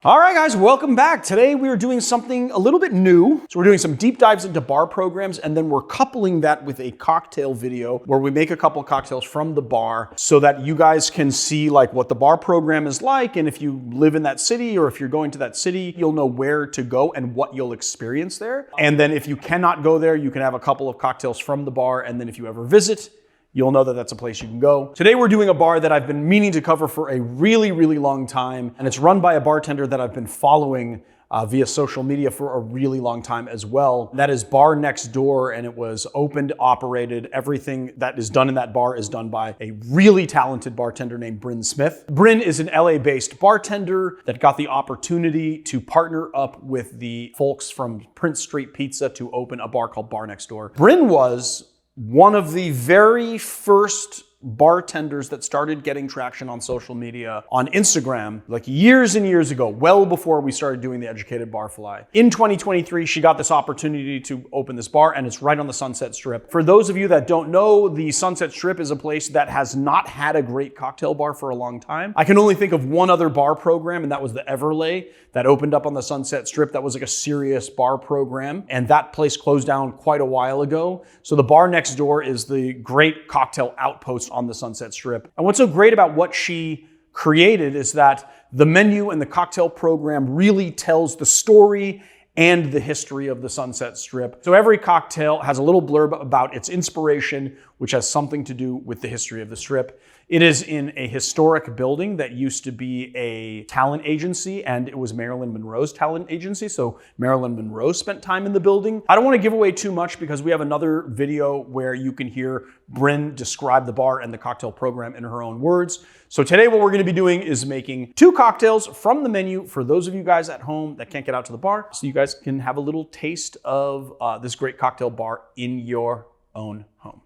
All right, guys, welcome back. Today we are doing something a little bit new. So we're doing some deep dives into bar programs, and then we're coupling that with a cocktail video where we make a couple of cocktails from the bar so that you guys can see like what the bar program is like. And if you live in that city or if you're going to that city, you'll know where to go and what you'll experience there. And then if you cannot go there, you can have a couple of cocktails from the bar. And then if you ever visit, you'll know that that's a place you can go. Today we're doing a bar that I've been meaning to cover for a really, really long time. And it's run by a bartender that I've been following via social media for a really long time as well. That is Bar Next Door, and it was opened, operated. Everything that is done in that bar is done by a really talented bartender named Bryn Smith. Bryn is an LA-based bartender that got the opportunity to partner up with the folks from Prince Street Pizza to open a bar called Bar Next Door. Bryn was one of the very first bartenders that started getting traction on social media on Instagram, like years and years ago, well before we started doing the Educated Barfly. In 2023, she got this opportunity to open this bar, and it's right on the Sunset Strip. For those of you that don't know, the Sunset Strip is a place that has not had a great cocktail bar for a long time. I can only think of one other bar program, and that was the Everlay that opened up on the Sunset Strip. That was like a serious bar program, and that place closed down quite a while ago. So the Bar Next Door is the great cocktail outpost on the Sunset Strip. And what's so great about what she created is that the menu and the cocktail program really tells the story and the history of the Sunset Strip. So every cocktail has a little blurb about its inspiration, which has something to do with the history of the Strip. It is in a historic building that used to be a talent agency, and it was Marilyn Monroe's talent agency. So Marilyn Monroe spent time in the building. I don't want to give away too much because we have another video where you can hear Bryn describe the bar and the cocktail program in her own words. So today what we're going to be doing is making 2 cocktails from the menu for those of you guys at home that can't get out to the bar, so you guys can have a little taste of this great cocktail bar in your own home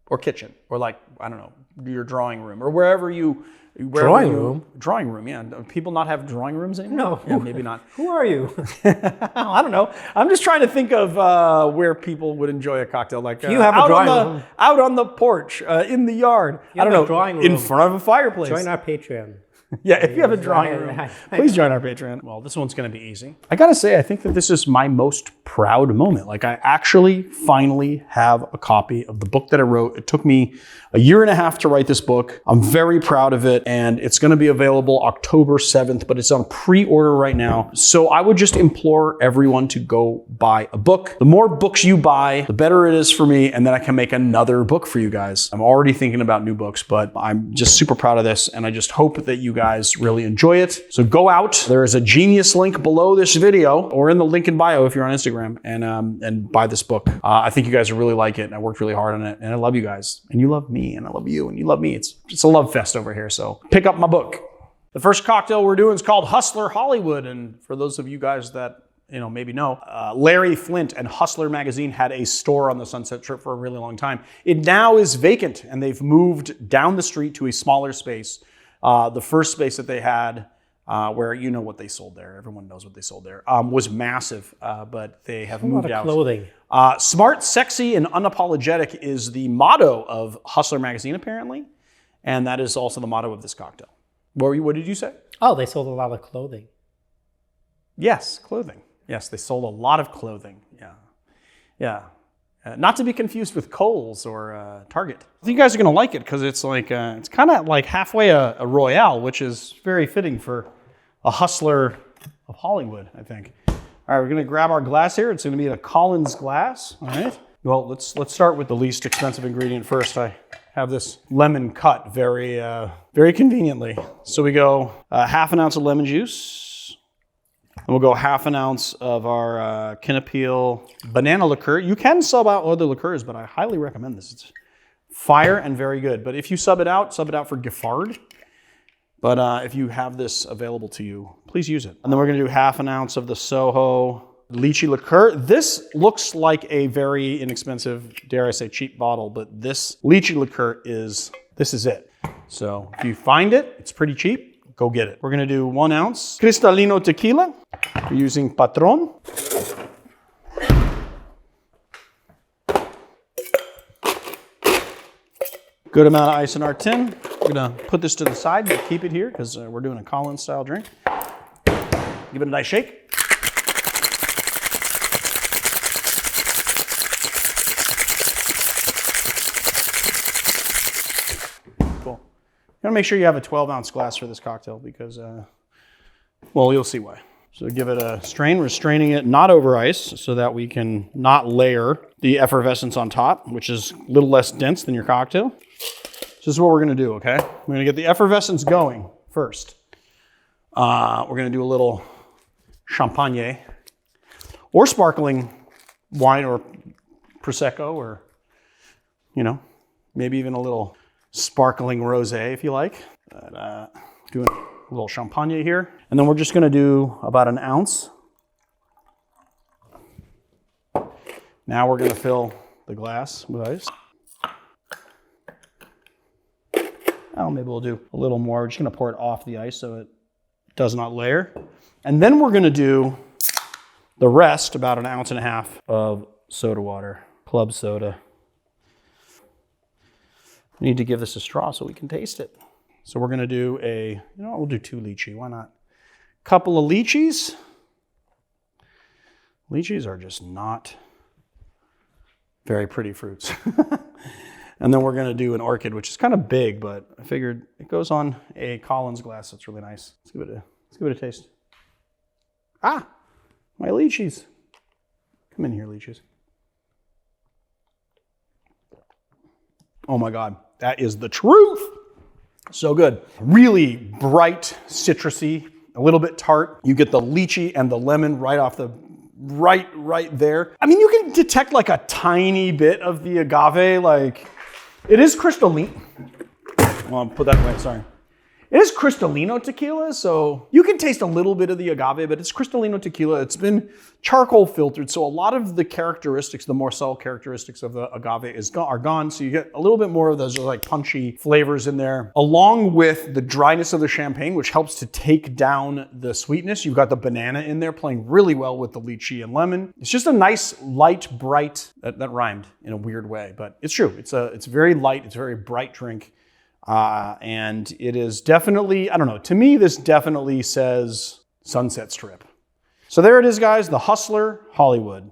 or kitchen, or like, I don't know, your drawing room, or wherever you... Drawing room? Drawing room, yeah. Do people not have drawing rooms anymore? No. Yeah, maybe not. Who are you? I don't know. I'm just trying to think of where people would enjoy a cocktail, like you have a drawing room. Out on the porch, in the yard. I don't know, drawing room. In front of a fireplace. Join our Patreon. Yeah, if you have a drawing room, please join our Patreon. Well, this one's going to be easy. I got to say, I think that this is my most proud moment. Like, I actually finally have a copy of the book that I wrote. It took me a year and a half to write this book. I'm very proud of it, and it's going to be available October 7th, but it's on pre-order right now. So I would just implore everyone to go buy a book. The more books you buy, the better it is for me, and then I can make another book for you guys. I'm already thinking about new books, but I'm just super proud of this, and I just hope that you guys really enjoy it. So go out. There is a Genius link below this video, or in the link in bio if you're on Instagram, and buy this book. I think you guys will really like it, and I worked really hard on it, and I love you guys, and you love me, and I love you, and you love me. It's a love fest over here, so pick up my book. The first cocktail we're doing is called Hustler Hollywood, and for those of you guys that maybe know, Larry Flynt and Hustler magazine had a store on the Sunset Strip for a really long time. It now is vacant, and they've moved down the street to a smaller space. The first space that they had, where you know what they sold there, everyone knows what they sold there, was massive, but they have moved out. A lot of clothing. Smart, sexy, and unapologetic is the motto of Hustler magazine, apparently, and that is also the motto of this cocktail. What did you say? Oh, they sold a lot of clothing. Yes, clothing. Yes, they sold a lot of clothing. Yeah. Not to be confused with Kohl's or Target. I think you guys are gonna like it because it's like it's kind of like halfway a Royale, which is very fitting for a hustler of Hollywood, I think. All right, we're gonna grab our glass here. It's gonna be a Collins glass. All right. Well, let's start with the least expensive ingredient first. I have this lemon cut very conveniently. So we go half an ounce of lemon juice. And we'll go half an ounce of our Kinapeel banana liqueur. You can sub out other liqueurs, but I highly recommend this. It's fire and very good. But if you sub it out for Giffard. But if you have this available to you, please use it. And then we're gonna do half an ounce of the Soho Lychee Liqueur. This looks like a very inexpensive, dare I say cheap bottle, but this Lychee Liqueur this is it. So if you find it, it's pretty cheap. Go get it. We're gonna do 1 ounce Cristalino Tequila. We're using Patron. Good amount of ice in our tin. We're gonna put this to the side and keep it here because we're doing a Collins style drink. Give it a nice shake. Cool. You gotta make sure you have a 12-ounce glass for this cocktail because, well, you'll see why. So give it a strain. We're straining it not over ice so that we can not layer the effervescence on top, which is a little less dense than your cocktail. So this is what we're gonna do, okay? We're gonna get the effervescence going first. We're gonna do a little champagne or sparkling wine or Prosecco or, you know, maybe even a little sparkling rosé if you like. But, doing a little champagne here. And then we're just gonna do about an ounce. Now we're gonna fill the glass with ice. Oh, maybe we'll do a little more. We're just gonna pour it off the ice so it does not layer. And then we're gonna do the rest, about an ounce and a half of soda water, club soda. We need to give this a straw so we can taste it. So we're gonna do we'll do 2 lychee, why not? Couple of lychees. Lychees are just not very pretty fruits. And then we're gonna do an orchid, which is kind of big, but I figured it goes on a Collins glass. That's really nice. Let's give it a taste. Ah, my lychees. Come in here, lychees. Oh my God, that is the truth. So good. Really bright, citrusy, a little bit tart. You get the lychee and the lemon right off the right there. I mean, you can detect like a tiny bit of the agave, like it is Cristalino. Well, I'll put that away, sorry. It is Cristalino Tequila, so you can taste a little bit of the agave, but it's Cristalino Tequila. It's been charcoal filtered, so a lot of the characteristics, the more subtle characteristics of the agave are gone, so you get a little bit more of those like punchy flavors in there, along with the dryness of the champagne, which helps to take down the sweetness. You've got the banana in there playing really well with the lychee and lemon. It's just a nice, light, bright, that rhymed in a weird way, but it's true. It's very light, it's a very bright drink. And it is definitely, I don't know, to me, this definitely says Sunset Strip. So there it is, guys, the Hustler Hollywood.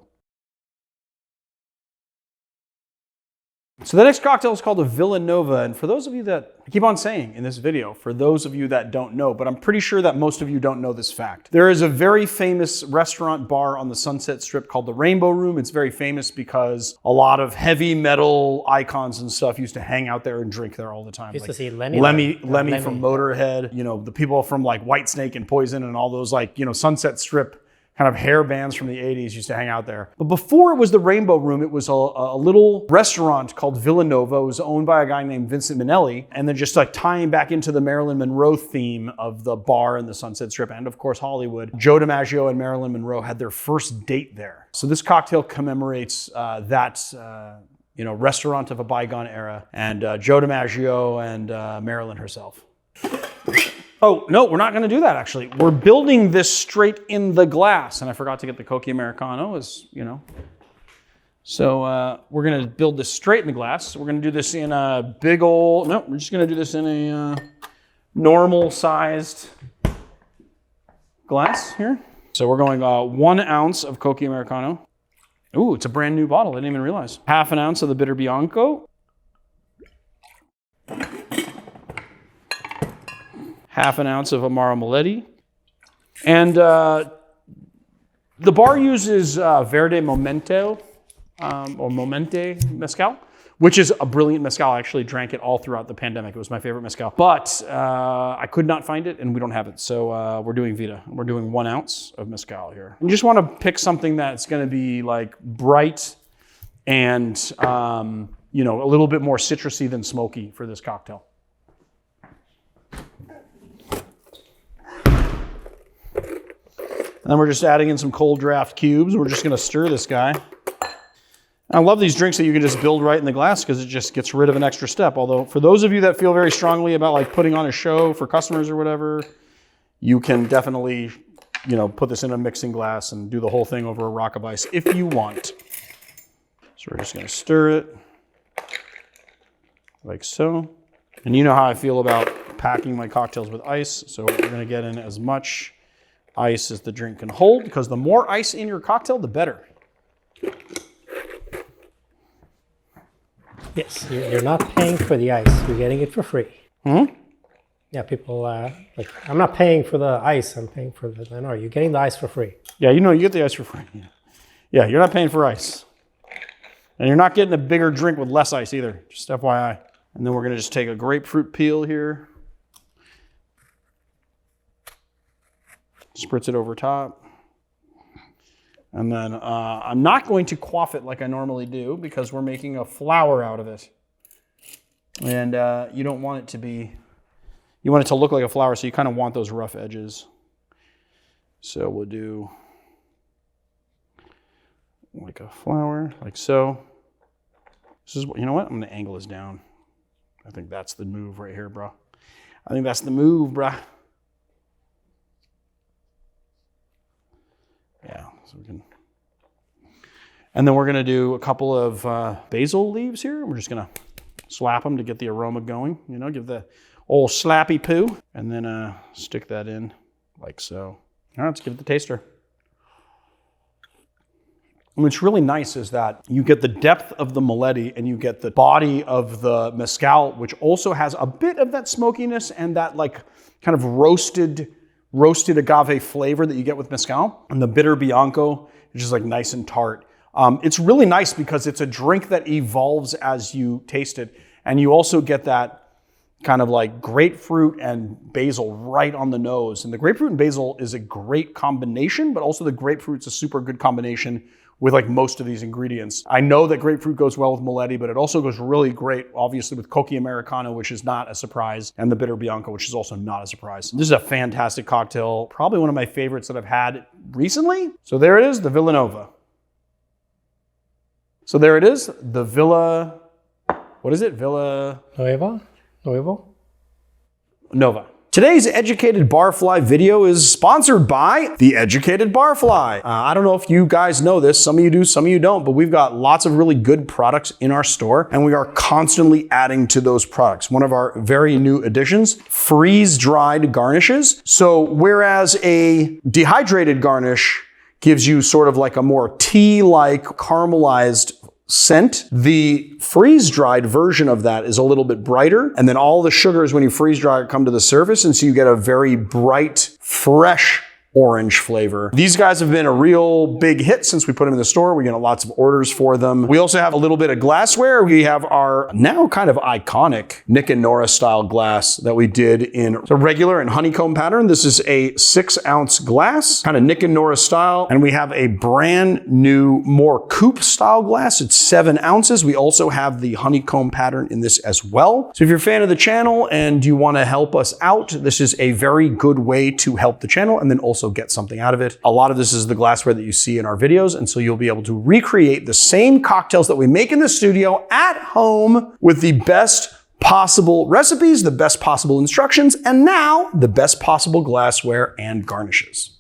So the next cocktail is called a Villanova. And for those of you that, I keep on saying in this video, for those of you that don't know, but I'm pretty sure that most of you don't know this fact. There is a very famous restaurant bar on the Sunset Strip called the Rainbow Room. It's very famous because a lot of heavy metal icons and stuff used to hang out there and drink there all the time. Used like to see Lemmy from Motorhead, you know, the people from like Whitesnake and Poison and all those like, you know, Sunset Strip kind of hair bands from the 80s used to hang out there. But before it was the Rainbow Room, it was a little restaurant called Villanova. It was owned by a guy named Vincent Minnelli. And then just like tying back into the Marilyn Monroe theme of the bar and the Sunset Strip, and of course Hollywood, Joe DiMaggio and Marilyn Monroe had their first date there. So this cocktail commemorates that restaurant of a bygone era, and Joe DiMaggio and Marilyn herself. Oh, no, we're not gonna do that actually. We're building this straight in the glass, and I forgot to get the Cocchi Americano, as you know. So we're gonna build this straight in the glass. We're gonna do this in a big old, no, we're just gonna do this in a normal sized glass here. So we're going 1 ounce of Cocchi Americano. Ooh, it's a brand new bottle, I didn't even realize. Half an ounce of the bitter Bianco. Half an ounce of Amaro Meletti. And the bar uses Verde Momento, or Momente Mezcal, which is a brilliant mezcal. I actually drank it all throughout the pandemic. It was my favorite mezcal. But I could not find it, and we don't have it. So we're doing Vita. We're doing 1 ounce of mezcal here. You just want to pick something that's going to be like bright and a little bit more citrusy than smoky for this cocktail. And then we're just adding in some cold draft cubes. We're just gonna stir this guy. I love these drinks that you can just build right in the glass because it just gets rid of an extra step. Although for those of you that feel very strongly about like putting on a show for customers or whatever, you can definitely, put this in a mixing glass and do the whole thing over a rock of ice if you want. So we're just gonna stir it like so. And you know how I feel about packing my cocktails with ice. So we're gonna get in as much ice as the drink can hold, because the more ice in your cocktail, the better. Yes, you're not paying for the ice. You're getting it for free. Mm-hmm. Yeah, people like, I'm not paying for the ice. I'm paying for the. No, you're getting the ice for free. Yeah, you know, you get the ice for free. Yeah, you're not paying for ice. And you're not getting a bigger drink with less ice either, just FYI. And then we're gonna just take a grapefruit peel here. Spritz it over top. And then I'm not going to quaff it like I normally do because we're making a flower out of it. And you don't want it to be, you want it to look like a flower, so you kind of want those rough edges. So we'll do like a flower, like so. This is, you know what? I'm gonna angle this down. I think that's the move right here, bro. I think that's the move, bro. Yeah, so we can. And then we're gonna do a couple of basil leaves here. We're just gonna slap them to get the aroma going, you know, give the old slappy poo, and then stick that in like so. All right, let's give it the taster. And what's really nice is that you get the depth of the Meletti and you get the body of the Mezcal, which also has a bit of that smokiness and that like kind of roasted agave flavor that you get with Mezcal. And the bitter Bianco is just like nice and tart. It's really nice because it's a drink that evolves as you taste it. And you also get that kind of like grapefruit and basil right on the nose. And the grapefruit and basil is a great combination, but also the grapefruit's a super good combination with like most of these ingredients. I know that grapefruit goes well with Meletti, but it also goes really great, obviously, with Cocchi Americano, which is not a surprise, and the bitter Bianco, which is also not a surprise. This is a fantastic cocktail, probably one of my favorites that I've had recently. So there it is, the Villanova. So there it is, the Villa, what is it? Villa... Nova. Today's Educated Barfly video is sponsored by The Educated Barfly. I don't know if you guys know this, some of you do, some of you don't, but we've got lots of really good products in our store, and we are constantly adding to those products. One of our very new additions, freeze-dried garnishes. So whereas a dehydrated garnish gives you sort of like a more tea-like caramelized scent, the freeze-dried version of that is a little bit brighter, and then all the sugars when you freeze dry it come to the surface, and so you get a very bright, fresh orange flavor. These guys have been a real big hit since we put them in the store. We're getting lots of orders for them. We also have a little bit of glassware. We have our now kind of iconic Nick and Nora style glass that we did in the regular and honeycomb pattern. This is a 6-ounce glass, kind of Nick and Nora style. And we have a brand new, more coupe style glass. It's 7 ounces. We also have the honeycomb pattern in this as well. So if you're a fan of the channel and you want to help us out, this is a very good way to help the channel and then also get something out of it. A lot of this is the glassware that you see in our videos, and so you'll be able to recreate the same cocktails that we make in the studio at home with the best possible recipes, the best possible instructions, and now the best possible glassware and garnishes.